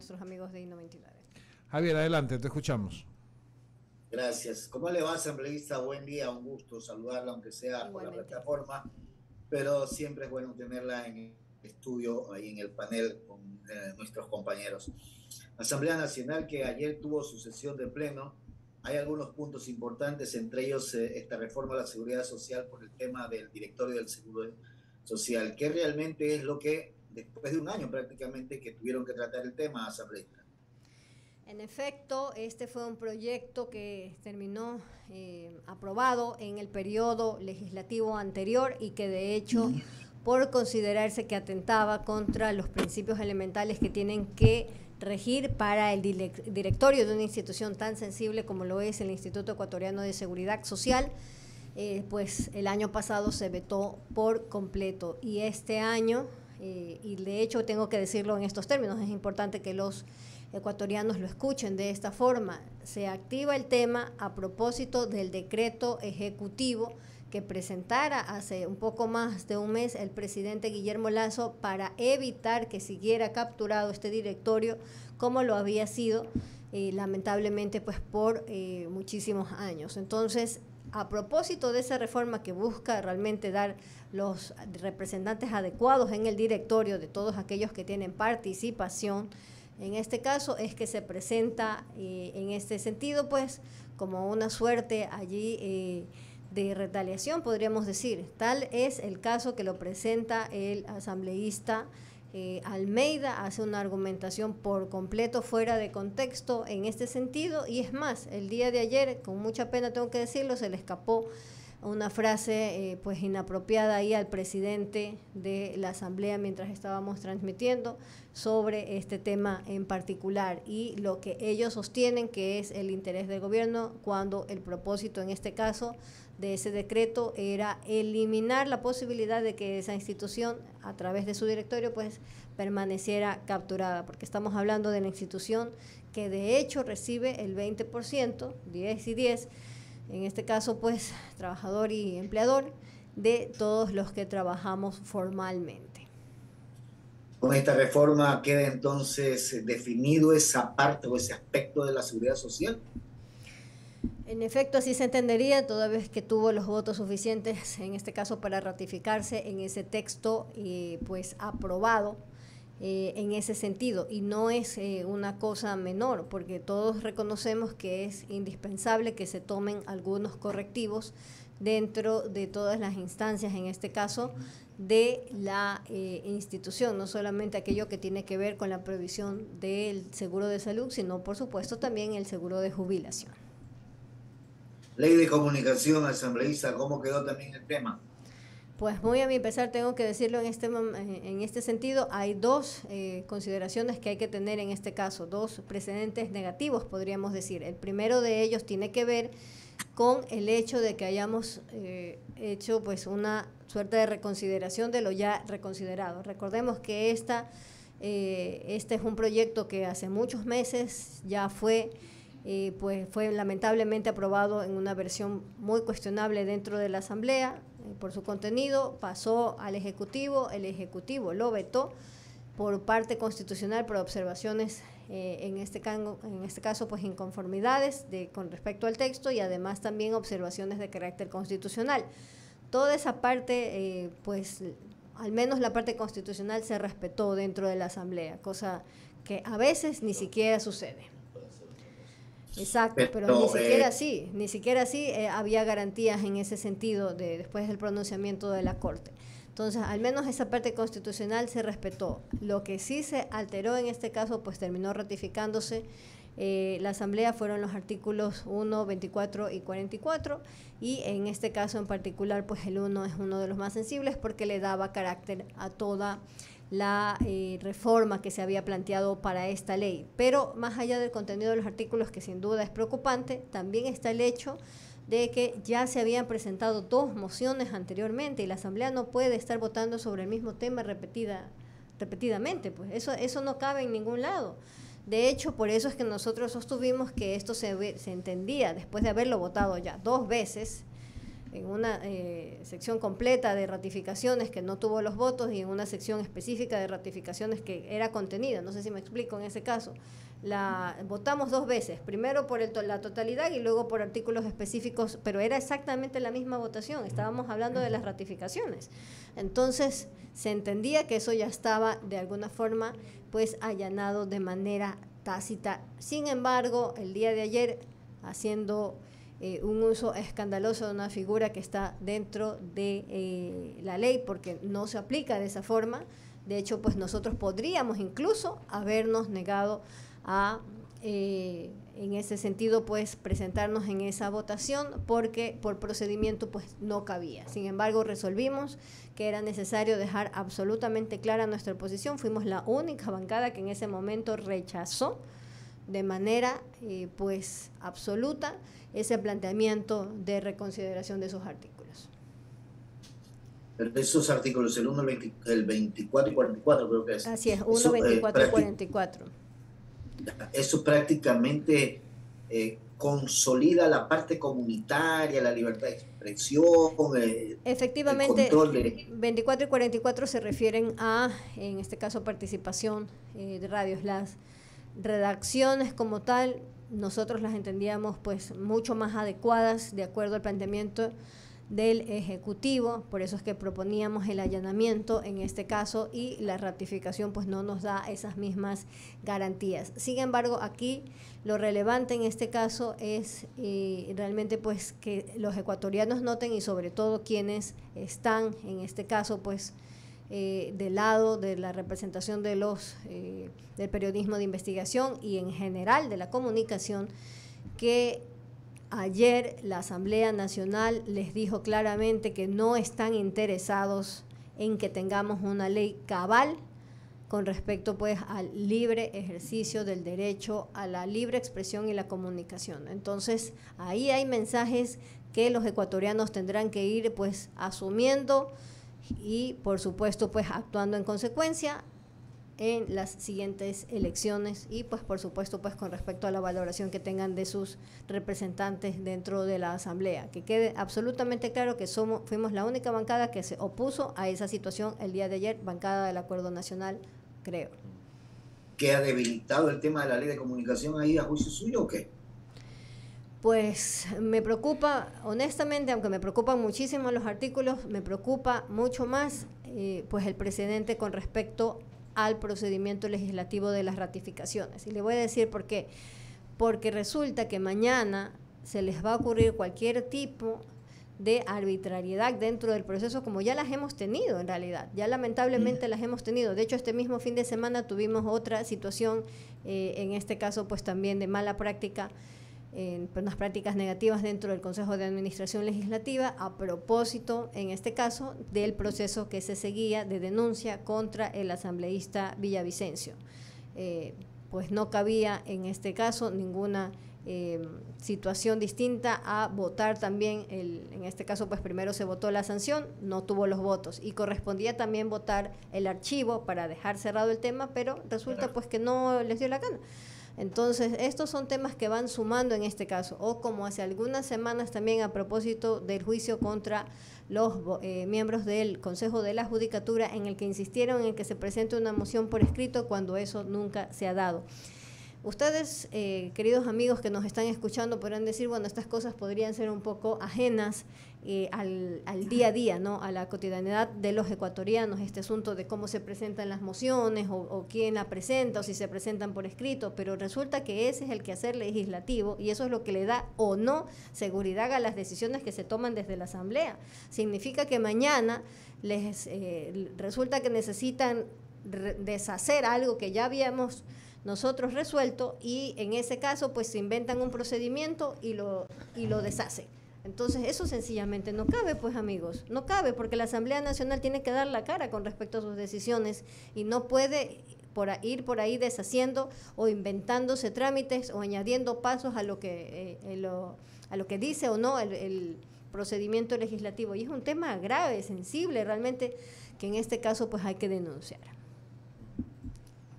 nuestros amigos de I-99. Javier, adelante, te escuchamos. Gracias. ¿Cómo le va, asambleísta? Buen día, un gusto saludarla, aunque sea por la plataforma, pero siempre es bueno tenerla en el estudio, ahí en el panel con nuestros compañeros. Asamblea Nacional que ayer tuvo su sesión de pleno, hay algunos puntos importantes, entre ellos esta reforma a la seguridad social por el tema del directorio del Seguro Social. ¿Qué realmente es lo que, después de un año prácticamente, que tuvieron que tratar el tema, asambleísta? En efecto, este fue un proyecto que terminó aprobado en el periodo legislativo anterior y que de hecho, por considerarse que atentaba contra los principios elementales que tienen que regir para el directorio de una institución tan sensible como lo es el Instituto Ecuatoriano de Seguridad Social, pues el año pasado se vetó por completo y este año, y de hecho tengo que decirlo en estos términos, es importante que los ecuatorianos lo escuchen de esta forma, se activa el tema a propósito del decreto ejecutivo que presentara hace un poco más de un mes el presidente Guillermo Lasso para evitar que siguiera capturado este directorio como lo había sido lamentablemente pues por muchísimos años. Entonces, a propósito de esa reforma que busca realmente dar los representantes adecuados en el directorio de todos aquellos que tienen participación, en este caso es que se presenta en este sentido pues como una suerte allí de retaliación, podríamos decir. Tal es el caso que lo presenta el asambleísta Almeida, hace una argumentación por completo fuera de contexto en este sentido, y es más, el día de ayer, con mucha pena tengo que decirlo, se le escapó una frase pues inapropiada ahí al presidente de la asamblea mientras estábamos transmitiendo sobre este tema en particular y lo que ellos sostienen que es el interés del gobierno, cuando el propósito en este caso de ese decreto era eliminar la posibilidad de que esa institución a través de su directorio pues permaneciera capturada, porque estamos hablando de la institución que de hecho recibe el 20%, 10 y 10, en este caso pues trabajador y empleador, de todos los que trabajamos formalmente. Con esta reforma queda entonces definido esa parte o ese aspecto de la seguridad social. En efecto, así se entendería, toda vez que tuvo los votos suficientes, en este caso para ratificarse en ese texto pues aprobado en ese sentido, y no es una cosa menor, porque todos reconocemos que es indispensable que se tomen algunos correctivos dentro de todas las instancias, en este caso de la institución, no solamente aquello que tiene que ver con la provisión del seguro de salud, sino por supuesto también el seguro de jubilación. Ley de comunicación, asambleísta, ¿cómo quedó también el tema? Pues muy a mi pesar tengo que decirlo en este sentido, hay dos consideraciones que hay que tener en este caso, dos precedentes negativos podríamos decir. El primero de ellos tiene que ver con el hecho de que hayamos hecho pues una suerte de reconsideración de lo ya reconsiderado. Recordemos que este es un proyecto que hace muchos meses ya fue lamentablemente aprobado en una versión muy cuestionable dentro de la Asamblea por su contenido, pasó al Ejecutivo, el Ejecutivo lo vetó por parte constitucional por observaciones, en este caso pues inconformidades con respecto al texto y además también observaciones de carácter constitucional. Toda esa parte, pues al menos la parte constitucional se respetó dentro de la Asamblea, cosa que a veces ni siquiera sucede. Exacto, pero ni siquiera así había garantías en ese sentido después del pronunciamiento de la Corte. Entonces, al menos esa parte constitucional se respetó. Lo que sí se alteró en este caso, pues terminó ratificándose la Asamblea, fueron los artículos 1, 24 y 44, y en este caso en particular, pues el 1 es uno de los más sensibles porque le daba carácter a toda la reforma que se había planteado para esta ley. Pero más allá del contenido de los artículos, que sin duda es preocupante, también está el hecho de que ya se habían presentado dos mociones anteriormente y la Asamblea no puede estar votando sobre el mismo tema repetidamente, pues eso no cabe en ningún lado. De hecho, por eso es que nosotros sostuvimos que esto se entendía, después de haberlo votado ya dos veces, en una sección completa de ratificaciones que no tuvo los votos y en una sección específica de ratificaciones que era contenida. No sé si me explico en ese caso. Votamos 2 veces, primero por la totalidad y luego por artículos específicos, pero era exactamente la misma votación, estábamos hablando de las ratificaciones. Entonces se entendía que eso ya estaba de alguna forma pues allanado de manera tácita. Sin embargo, el día de ayer, haciendo un uso escandaloso de una figura que está dentro de la ley, porque no se aplica de esa forma, de hecho pues nosotros podríamos incluso habernos negado a, en ese sentido, pues presentarnos en esa votación, porque por procedimiento pues no cabía. Sin embargo, resolvimos que era necesario dejar absolutamente clara nuestra posición. Fuimos la única bancada que en ese momento rechazó de manera pues absoluta ese planteamiento de reconsideración de esos artículos. Pero esos artículos, el 1, el 24 y 44 creo que es. Así es, 1, 24 y 44. Eso prácticamente consolida la parte comunitaria, la libertad de expresión. Efectivamente, 24 y 44 se refieren a, en este caso, participación de radios. Las redacciones como tal, nosotros las entendíamos pues mucho más adecuadas de acuerdo al planteamiento del Ejecutivo, por eso es que proponíamos el allanamiento en este caso, y la ratificación pues no nos da esas mismas garantías. Sin embargo, aquí lo relevante en este caso es realmente pues que los ecuatorianos noten, y sobre todo quienes están en este caso pues del lado de la representación de del periodismo de investigación y en general de la comunicación, que ayer la Asamblea Nacional les dijo claramente que no están interesados en que tengamos una ley cabal con respecto pues al libre ejercicio del derecho a la libre expresión y la comunicación. Entonces, ahí hay mensajes que los ecuatorianos tendrán que ir pues asumiendo y por supuesto pues actuando en consecuencia en las siguientes elecciones, y pues por supuesto pues con respecto a la valoración que tengan de sus representantes dentro de la Asamblea. Que quede absolutamente claro que fuimos la única bancada que se opuso a esa situación el día de ayer, bancada del Acuerdo Nacional, creo. ¿Que ha debilitado el tema de la ley de comunicación ahí a juicio suyo o qué? Pues me preocupa, honestamente, aunque me preocupan muchísimo los artículos, me preocupa mucho más pues el precedente con respecto al procedimiento legislativo de las ratificaciones. Y le voy a decir por qué. Porque resulta que mañana se les va a ocurrir cualquier tipo de arbitrariedad dentro del proceso, como ya las hemos tenido en realidad, ya lamentablemente las hemos tenido. De hecho, este mismo fin de semana tuvimos otra situación, en este caso pues también de mala práctica, unas prácticas negativas dentro del Consejo de Administración Legislativa, a propósito, en este caso, del proceso que se seguía de denuncia contra el asambleísta Villavicencio. Pues no cabía en este caso ninguna situación distinta a votar también, en este caso pues primero se votó la sanción, no tuvo los votos, y correspondía también votar el archivo para dejar cerrado el tema, pero resulta pues que no les dio la gana. Entonces, estos son temas que van sumando en este caso, o como hace algunas semanas también a propósito del juicio contra los miembros del Consejo de la Judicatura, en el que insistieron en que se presente una moción por escrito cuando eso nunca se ha dado. Ustedes, queridos amigos que nos están escuchando, podrán decir, bueno, estas cosas podrían ser un poco ajenas al día a día, ¿no? A la cotidianidad de los ecuatorianos, este asunto de cómo se presentan las mociones o quién la presenta o si se presentan por escrito, pero resulta que ese es el quehacer legislativo y eso es lo que le da o no seguridad a las decisiones que se toman desde la Asamblea. Significa que mañana resulta que necesitan deshacer algo que ya habíamos nosotros resuelto, y en ese caso pues se inventan un procedimiento y lo deshacen. Entonces eso sencillamente no cabe, pues amigos, no cabe, porque la Asamblea Nacional tiene que dar la cara con respecto a sus decisiones y no puede ir por ahí deshaciendo o inventándose trámites o añadiendo pasos a lo que dice o no el procedimiento legislativo. Y es un tema grave, sensible realmente, que en este caso pues hay que denunciar.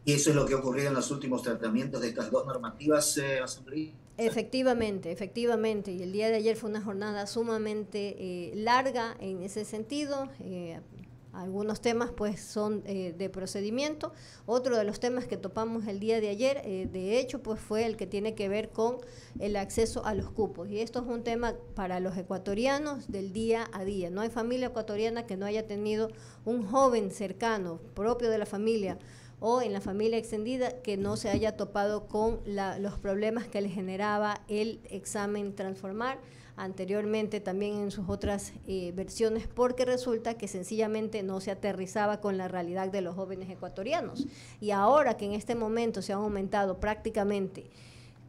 Y eso es lo que ha ocurrido en los últimos tratamientos de estas dos normativas, asambleístas. Efectivamente, y el día de ayer fue una jornada sumamente larga en ese sentido. Algunos temas pues son de procedimiento. Otro de los temas que topamos el día de ayer, de hecho, pues fue el que tiene que ver con el acceso a los cupos. Y esto es un tema para los ecuatorianos del día a día. No hay familia ecuatoriana que no haya tenido un joven cercano, propio de la familia, o en la familia extendida, que no se haya topado con los problemas que le generaba el examen Transformar, anteriormente también en sus otras versiones, porque resulta que sencillamente no se aterrizaba con la realidad de los jóvenes ecuatorianos. Y ahora que en este momento se han aumentado prácticamente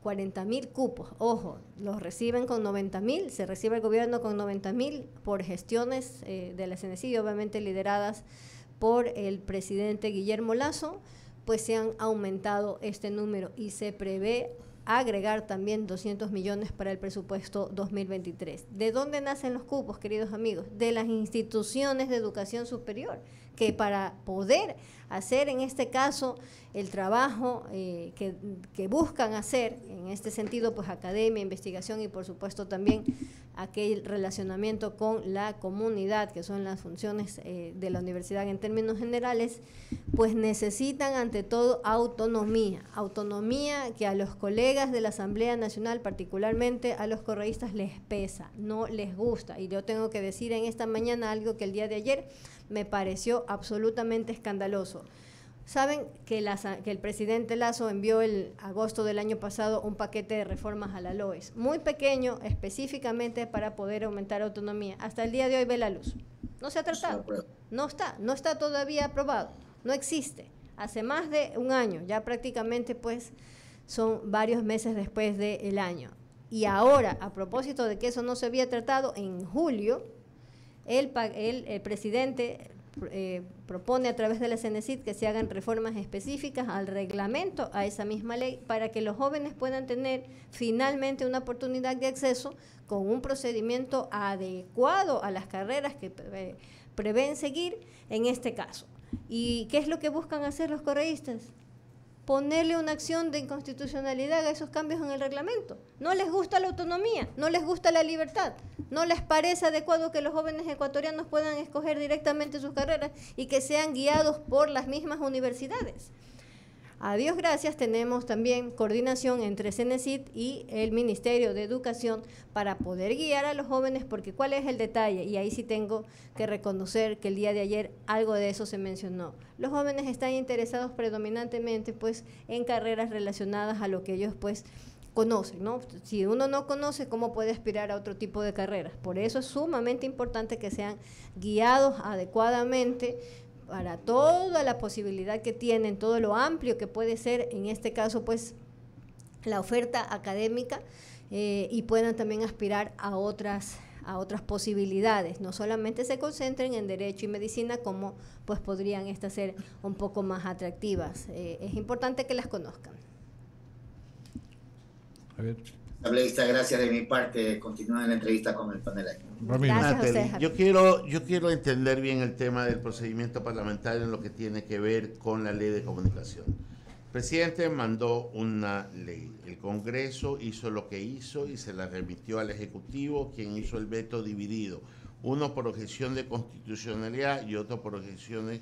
40.000 cupos, ojo, los reciben con 90.000, se recibe el gobierno con 90.000 por gestiones de la CNCI, obviamente lideradas por el presidente Guillermo Lasso, pues se han aumentado este número y se prevé agregar también 200 millones para el presupuesto 2023. ¿De dónde nacen los cupos, queridos amigos? De las instituciones de educación superior, que para poder hacer en este caso el trabajo que buscan hacer, en este sentido pues academia, investigación y por supuesto también aquel relacionamiento con la comunidad, que son las funciones de la universidad en términos generales, pues necesitan ante todo autonomía que a los colegas de la Asamblea Nacional, particularmente a los correístas, les pesa, no les gusta. Y yo tengo que decir en esta mañana algo que el día de ayer me pareció absolutamente escandaloso. Saben que el presidente Lasso envió el agosto del año pasado un paquete de reformas a la LOES, muy pequeño, específicamente para poder aumentar autonomía. Hasta el día de hoy ve la luz. No se ha tratado, no está todavía aprobado, no existe. Hace más de un año, ya prácticamente pues son varios meses después del año. Y ahora, a propósito de que eso no se había tratado, en julio, el presidente propone a través de la CNCIT que se hagan reformas específicas al reglamento, a esa misma ley, para que los jóvenes puedan tener finalmente una oportunidad de acceso con un procedimiento adecuado a las carreras que prevén seguir en este caso. ¿Y qué es lo que buscan hacer los correístas? Ponerle una acción de inconstitucionalidad a esos cambios en el reglamento. No les gusta la autonomía, no les gusta la libertad, no les parece adecuado que los jóvenes ecuatorianos puedan escoger directamente sus carreras y que sean guiados por las mismas universidades. A Dios gracias, tenemos también coordinación entre CNCIT y el Ministerio de Educación para poder guiar a los jóvenes, porque ¿cuál es el detalle? Y ahí sí tengo que reconocer que el día de ayer algo de eso se mencionó. Los jóvenes están interesados predominantemente pues en carreras relacionadas a lo que ellos pues conocen, ¿no? Si uno no conoce, ¿cómo puede aspirar a otro tipo de carreras? Por eso es sumamente importante que sean guiados adecuadamente para toda la posibilidad que tienen, todo lo amplio que puede ser, en este caso, pues, la oferta académica, y puedan también aspirar a otras posibilidades. No solamente se concentren en Derecho y Medicina, como pues podrían estas ser un poco más atractivas. Es importante que las conozcan. Javier. Asambleísta, gracias de mi parte. Continúen la entrevista con el panel. Gracias a usted, Javier. Yo quiero entender bien el tema del procedimiento parlamentario en lo que tiene que ver con la ley de comunicación. El presidente mandó una ley. El Congreso hizo lo que hizo y se la remitió al Ejecutivo, quien hizo el veto dividido. Uno por objeción de constitucionalidad y otro por objeciones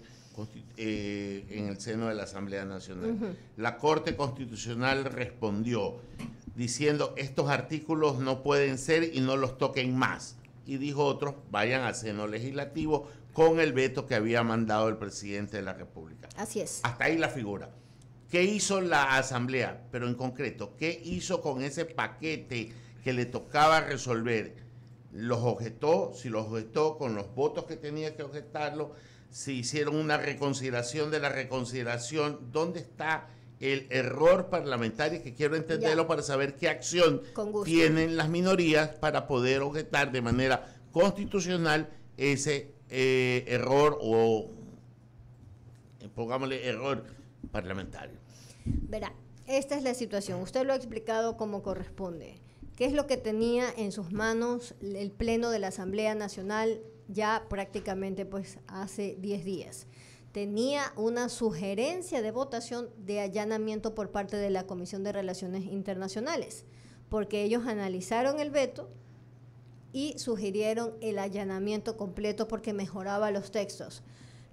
en el seno de la Asamblea Nacional. La Corte Constitucional respondió diciendo estos artículos no pueden ser y no los toquen más. Y dijo otros, vayan al seno legislativo con el veto que había mandado el presidente de la República. Así es. Hasta ahí la figura. ¿Qué hizo la Asamblea? Pero en concreto, ¿qué hizo con ese paquete que le tocaba resolver? ¿Los objetó? Si los objetó con los votos que tenía que objetarlo, si hicieron una reconsideración de la reconsideración, ¿dónde está el error parlamentario? Que quiero entenderlo para saber qué acción tienen las minorías para poder objetar de manera constitucional ese error o, pongámosle, error parlamentario. Verá, esta es la situación. Usted lo ha explicado como corresponde. ¿Qué es lo que tenía en sus manos el Pleno de la Asamblea Nacional ya prácticamente pues hace 10 días? tenía una sugerencia de votación de allanamiento por parte de la Comisión de Relaciones Internacionales, porque ellos analizaron el veto y sugirieron el allanamiento completo porque mejoraba los textos.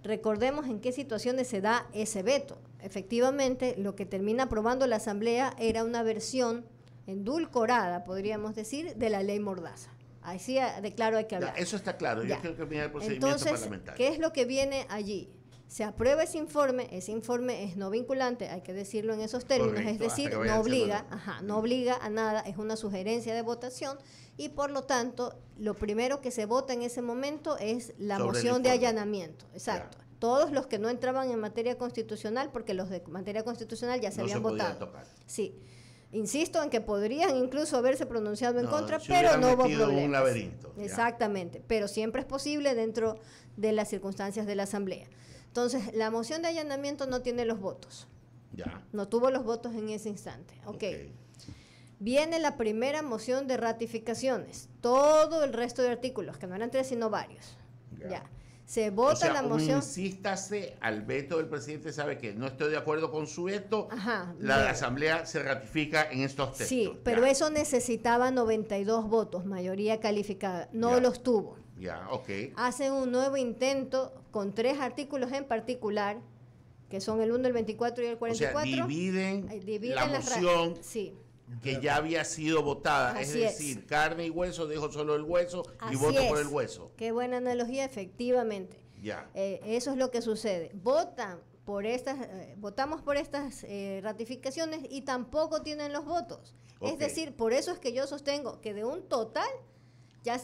Recordemos en qué situaciones se da ese veto. Efectivamente, lo que termina aprobando la Asamblea era una versión endulcorada, podríamos decir, de la ley Mordaza. Así de claro hay que hablar. Eso está claro. Ya. Yo creo que viene el procedimiento Entonces, parlamentario. ¿qué es lo que viene allí? Se aprueba ese informe es no vinculante, hay que decirlo en esos términos, Correcto, es decir, no obliga a nada, es una sugerencia de votación y por lo tanto, lo primero que se vota en ese momento es la Sobre moción de allanamiento, exacto. Ya. Todos los que no entraban en materia constitucional, porque los de materia constitucional ya se habían votado. Tocar. Sí. Insisto en que podrían incluso haberse pronunciado en contra, pero no hubo problemas. Un laberinto. Exactamente, pero siempre es posible dentro de las circunstancias de la Asamblea. Entonces, la moción de allanamiento no tiene los votos. Ya. No tuvo los votos en ese instante. Okay. Viene la primera moción de ratificaciones. Todo el resto de artículos, que no eran 3 sino varios. Ya. Se vota la moción. Insístase al veto del presidente, sabe que no estoy de acuerdo con su veto. Ajá, la Asamblea se ratifica en estos textos. Sí, pero eso necesitaba 92 votos, mayoría calificada. No los tuvo. Ya, ok. Hacen un nuevo intento con 3 artículos en particular, que son el 1, el 24 y el 44. O sea, dividen la moción que ya había sido votada. Así es decir, carne y hueso, dejo solo el hueso y voto por el hueso. Qué buena analogía, efectivamente. Ya. Eso es lo que sucede. Votamos por estas ratificaciones y tampoco tienen los votos. Es decir, por eso es que yo sostengo que de un total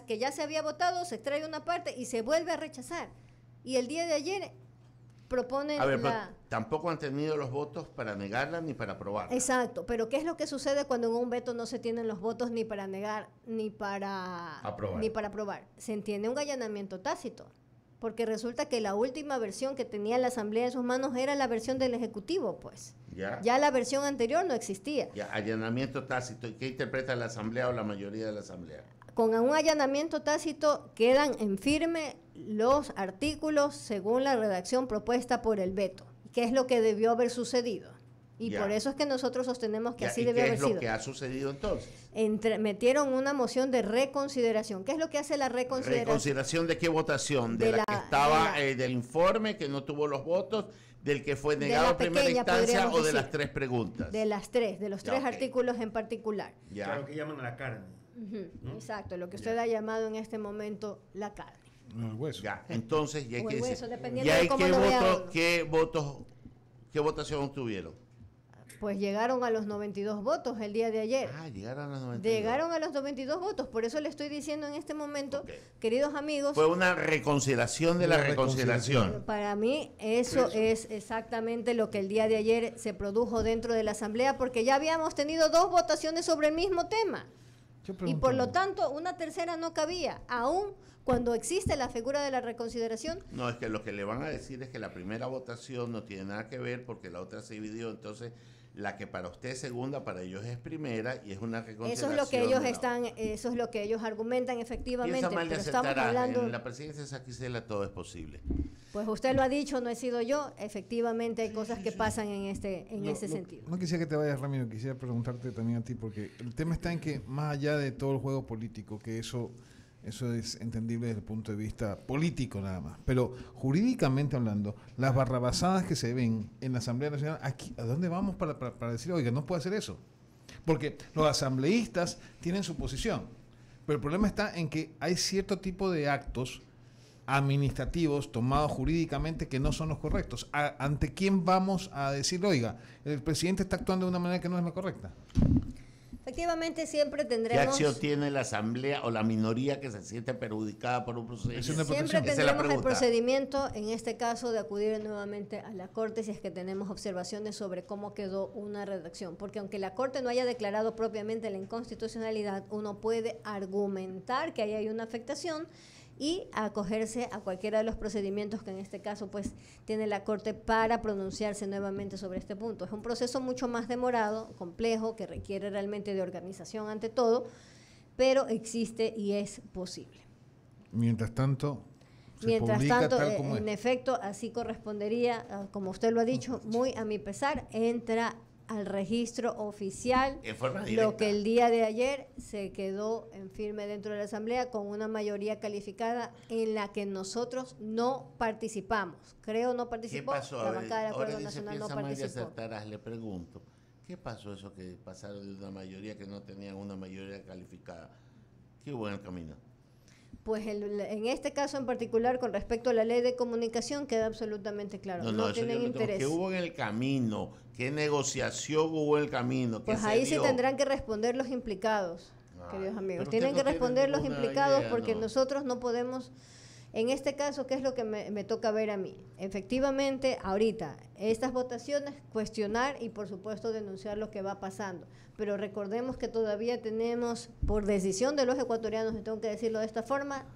que ya se había votado, se extrae una parte y se vuelve a rechazar. Y el día de ayer proponen tampoco han tenido los votos para negarla ni para aprobarla. Exacto, pero ¿qué es lo que sucede cuando en un veto no se tienen los votos ni para negar ni para aprobar? Se entiende un allanamiento tácito, porque resulta que la última versión que tenía la Asamblea en sus manos era la versión del Ejecutivo, pues. Ya la versión anterior no existía. Ya, allanamiento tácito. ¿Y qué interpreta la Asamblea o la mayoría de la Asamblea? Con un allanamiento tácito quedan en firme los artículos según la redacción propuesta por el veto, que es lo que debió haber sucedido. Y por eso es que nosotros sostenemos que así debió haber sido. ¿Qué es lo que ha sucedido entonces? Metieron una moción de reconsideración. ¿Qué es lo que hace la reconsideración? ¿Reconsideración de qué votación? ¿De la que estaba del informe, que no tuvo los votos, del que fue negado en primera instancia o de las 3 preguntas? De las 3, de los 3 artículos en particular. Claro, que llaman a la carne. ¿no? Exacto, lo que usted ha llamado en este momento la carne. No, el hueso. Ya, entonces, ya hay que decir. ¿Qué votación obtuvieron? Pues llegaron a los 92 votos el día de ayer. Llegaron a los 92. Llegaron a los 92 votos, por eso le estoy diciendo en este momento, queridos amigos. Fue una reconsideración de la reconsideración. Para mí eso es exactamente lo que el día de ayer se produjo dentro de la Asamblea, porque ya habíamos tenido 2 votaciones sobre el mismo tema. Y por lo tanto, una tercera no cabía, aún cuando existe la figura de la reconsideración. No, es que lo que le van a decir es que la primera votación no tiene nada que ver porque la otra se dividió, entonces la que para usted es segunda, para ellos es primera y es una reconsideración. Eso es lo que ellos argumentan efectivamente, pero estamos hablando. En la presidencia de Saquicela todo es posible. Pues usted lo ha dicho, no he sido yo. Efectivamente hay cosas que pasan en ese sentido. No quisiera que te vayas, Ramiro, quisiera preguntarte también a ti, porque el tema está en que más allá de todo el juego político, que eso es entendible desde el punto de vista político nada más, pero jurídicamente hablando, las barrabasadas que se ven en la Asamblea Nacional, aquí, ¿a dónde vamos para decir, oiga, no puede hacer eso? Porque los asambleístas tienen su posición, pero el problema está en que hay cierto tipo de actos administrativos tomados jurídicamente que no son los correctos. ¿Ante quién vamos a decir, oiga, el presidente está actuando de una manera que no es la correcta? Efectivamente, siempre tendremos... ¿Qué acción tiene la Asamblea o la minoría que se siente perjudicada por un procedimiento? Siempre tendremos el procedimiento, en este caso, de acudir nuevamente a la Corte si es que tenemos observaciones sobre cómo quedó una redacción. Porque aunque la Corte no haya declarado propiamente la inconstitucionalidad, uno puede argumentar que ahí hay una afectación y acogerse a cualquiera de los procedimientos que en este caso pues tiene la Corte para pronunciarse nuevamente sobre este punto. Es un proceso mucho más demorado, complejo, que requiere realmente de organización ante todo, pero existe y es posible. Mientras tanto... Se Mientras publica tanto, tal como en es. efecto, así correspondería, como usted lo ha dicho, muy a mi pesar, entra al registro oficial, En forma lo directa. que el día de ayer se quedó en firme dentro de la Asamblea con una mayoría calificada en la que nosotros no participamos. Creo no ¿Qué participó, pasó? la bancada del Ahora Acuerdo dice Nacional no piensa mal y participó. acertarás. Le pregunto, ¿qué pasó eso que pasaron de una mayoría que no tenían una mayoría calificada? ¿Qué hubo en el camino? Pues en este caso en particular, con respecto a la ley de comunicación, queda absolutamente claro. No eso tienen yo no tengo. interés. ¿Qué hubo en el camino? ¿Qué negociación hubo en el camino? ¿Qué Pues se ahí se dio? tendrán que responder los implicados, Ay, queridos amigos. pero Tienen usted que no responder tiene los ninguna implicados idea, porque ¿no? nosotros no podemos, en este caso, ¿qué es lo que me toca ver a mí? Efectivamente, ahorita, estas votaciones, cuestionar y por supuesto denunciar lo que va pasando. Pero recordemos que todavía tenemos, por decisión de los ecuatorianos, y tengo que decirlo de esta forma,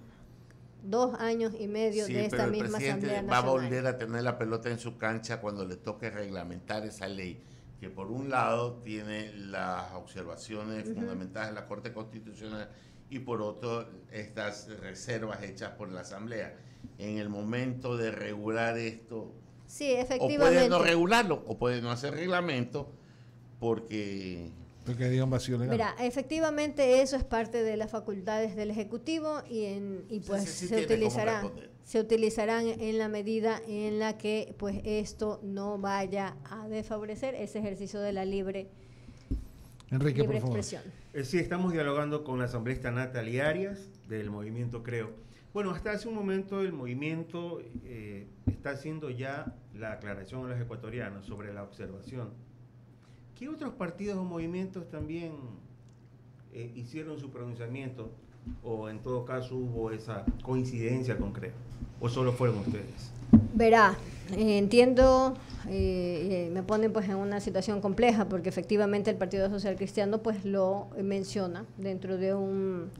2 años y medio Sí, de esta pero el misma presidente Asamblea va a Nacional. volver a tener la pelota en su cancha cuando le toque reglamentar esa ley, que por un lado tiene las observaciones fundamentadas de la Corte Constitucional y por otro estas reservas hechas por la Asamblea. En el momento de regular esto, Sí, o efectivamente. puede no regularlo, o puede no hacer reglamento, porque... Porque diga un vacío legal. Mira, efectivamente eso es parte de las facultades del Ejecutivo y pues sí se tiene cómo utilizarán, responder. se utilizarán en la medida en la que pues esto no vaya a desfavorecer ese ejercicio de la libre Enrique, por favor. expresión. Sí, estamos dialogando con la asambleísta Natalia Arias del movimiento Creo. Bueno, hasta hace un momento el movimiento está haciendo ya la aclaración a los ecuatorianos sobre la observación. ¿Qué otros partidos o movimientos también hicieron su pronunciamiento o en todo caso hubo esa coincidencia con Creo? ¿O solo fueron ustedes? Verá, entiendo, me ponen pues en una situación compleja porque efectivamente el Partido Social Cristiano pues lo menciona dentro de un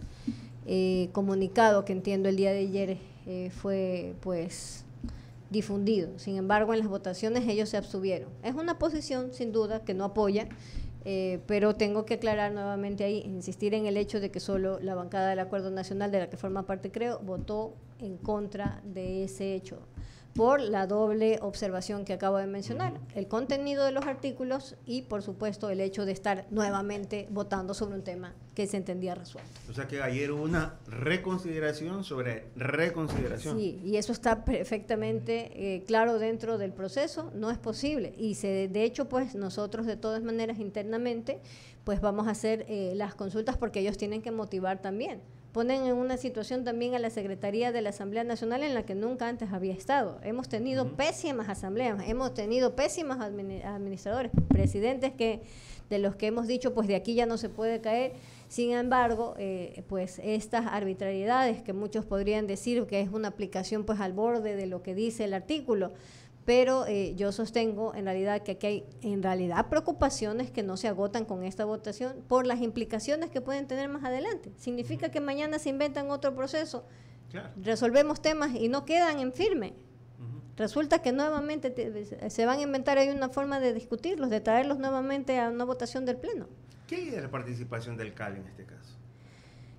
comunicado que entiendo el día de ayer fue pues difundido. Sin embargo, en las votaciones ellos se abstuvieron. Es una posición, sin duda, que no apoya, pero tengo que aclarar nuevamente ahí, insistir en el hecho de que solo la bancada del Acuerdo Nacional, de la que forma parte Creo, votó en contra de ese hecho, por la doble observación que acabo de mencionar, el contenido de los artículos y, por supuesto, el hecho de estar nuevamente votando sobre un tema que se entendía resuelto. O sea que ayer hubo una reconsideración sobre reconsideración. Sí, y eso está perfectamente claro dentro del proceso, no es posible. Y de hecho, pues nosotros de todas maneras internamente, pues vamos a hacer las consultas porque ellos tienen que motivar también. Ponen en una situación también a la Secretaría de la Asamblea Nacional en la que nunca antes había estado. Hemos tenido pésimas asambleas, hemos tenido pésimos administradores, presidentes de los que hemos dicho, pues de aquí ya no se puede caer. Sin embargo, pues estas arbitrariedades que muchos podrían decir que es una aplicación pues al borde de lo que dice el artículo, pero yo sostengo en realidad que aquí hay en realidad preocupaciones que no se agotan con esta votación por las implicaciones que pueden tener más adelante. Significa que mañana se inventan otro proceso, Claro. resolvemos temas y no quedan en firme. Resulta que nuevamente se van a inventar ahí una forma de discutirlos, de traerlos nuevamente a una votación del Pleno. ¿Qué hay de la participación del CAL en este caso?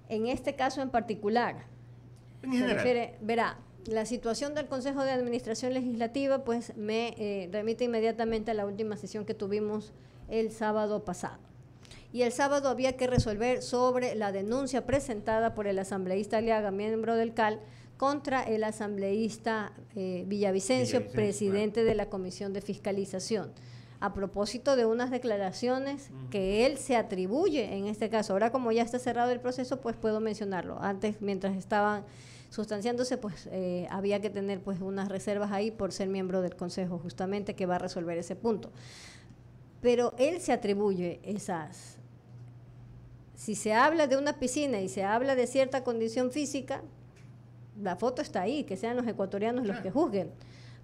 En este caso en particular, En se general. refiere, verá, la situación del Consejo de Administración Legislativa pues me remite inmediatamente a la última sesión que tuvimos el sábado pasado. Y el sábado había que resolver sobre la denuncia presentada por el asambleísta Aliaga, miembro del CAL, contra el asambleísta Villavicencio, presidente de la Comisión de Fiscalización, a propósito de unas declaraciones que él se atribuye en este caso. Ahora, como ya está cerrado el proceso, pues puedo mencionarlo. Antes, mientras estaban sustanciándose, pues había que tener pues unas reservas ahí por ser miembro del Consejo, justamente, que va a resolver ese punto. Pero él se atribuye esas... Si se habla de una piscina y se habla de cierta condición física, la foto está ahí, que sean los ecuatorianos los que juzguen.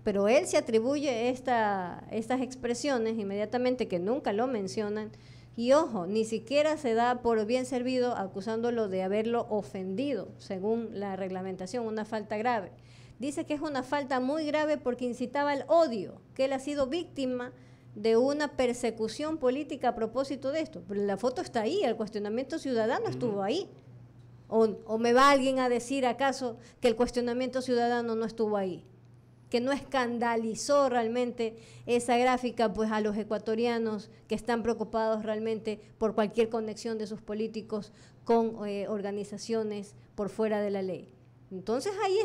Pero él se atribuye estas expresiones inmediatamente, que nunca lo mencionan, y ojo, ni siquiera se da por bien servido acusándolo de haberlo ofendido, según la reglamentación, una falta grave. Dice que es una falta muy grave porque incitaba al odio, que él ha sido víctima de una persecución política a propósito de esto. Pero la foto está ahí, el cuestionamiento ciudadano estuvo ahí. ¿O me va alguien a decir acaso que el cuestionamiento ciudadano no estuvo ahí? Que no escandalizó realmente esa gráfica pues a los ecuatorianos que están preocupados realmente por cualquier conexión de sus políticos con organizaciones por fuera de la ley. Entonces ahí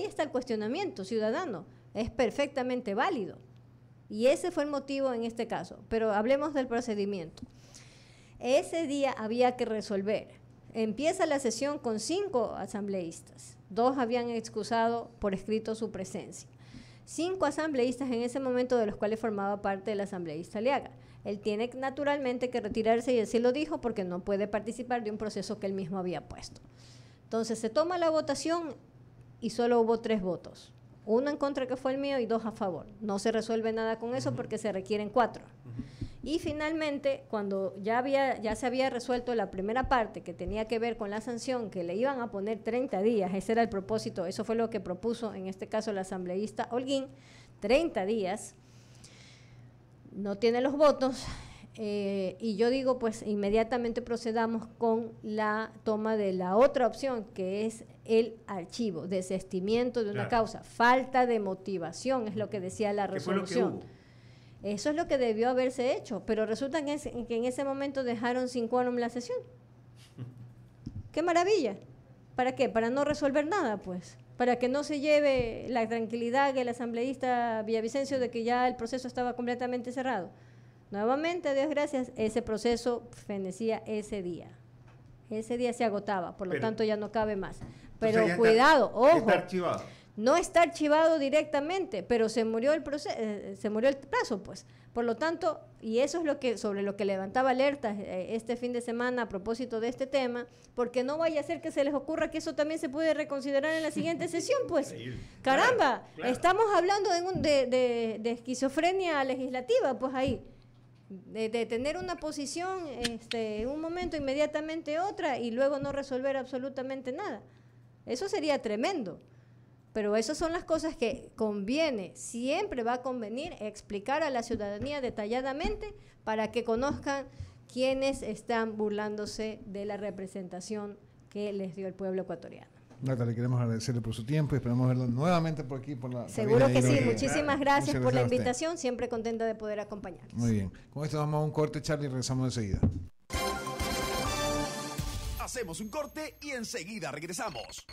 está el cuestionamiento ciudadano, es perfectamente válido. Y ese fue el motivo en este caso. Pero hablemos del procedimiento. Ese día había que resolver. Empieza la sesión con 5 asambleístas. 2 habían excusado por escrito su presencia. 5 asambleístas en ese momento, de los cuales formaba parte el asambleísta Aliaga. Él tiene naturalmente que retirarse, y él sí lo dijo, porque no puede participar de un proceso que él mismo había puesto. Entonces se toma la votación y solo hubo 3 votos. 1 en contra, que fue el mío, y 2 a favor. No se resuelve nada con eso porque se requieren 4. Y finalmente, cuando ya se había resuelto la primera parte, que tenía que ver con la sanción, que le iban a poner 30 días, ese era el propósito, eso fue lo que propuso en este caso el asambleísta Holguín, 30 días, no tiene los votos, y yo digo, pues inmediatamente procedamos con la toma de la otra opción, que es el archivo, desestimiento de una causa, falta de motivación, es lo que decía la resolución. ¿Qué fue lo que hubo? Eso es lo que debió haberse hecho, pero resulta que en ese momento dejaron sin quórum la sesión. ¡Qué maravilla! ¿Para qué? Para no resolver nada, pues. Para que no se lleve la tranquilidad del asambleísta Villavicencio de que ya el proceso estaba completamente cerrado. Nuevamente, a Dios gracias, ese proceso fenecía ese día. Ese día se agotaba, por lo tanto ya no cabe más. Pero cuidado, ojo. Está archivado. No está archivado directamente, pero se murió el plazo, pues. Por lo tanto, y eso es sobre lo que levantaba alertas este fin de semana a propósito de este tema, porque no vaya a ser que se les ocurra que eso también se puede reconsiderar en la siguiente sesión, pues. Caramba, claro. Estamos hablando de esquizofrenia legislativa, pues ahí. De tener una posición en un momento, inmediatamente otra, y luego no resolver absolutamente nada. Eso sería tremendo. Pero esas son las cosas que siempre va a convenir explicar a la ciudadanía detalladamente para que conozcan quiénes están burlándose de la representación que les dio el pueblo ecuatoriano. Natalia, queremos agradecerle por su tiempo y esperamos verlo nuevamente por aquí. Seguro que sí, muchísimas gracias por la invitación, siempre contenta de poder acompañarnos. Muy bien, con esto vamos a un corte, Charlie, y regresamos enseguida. Hacemos un corte y enseguida regresamos.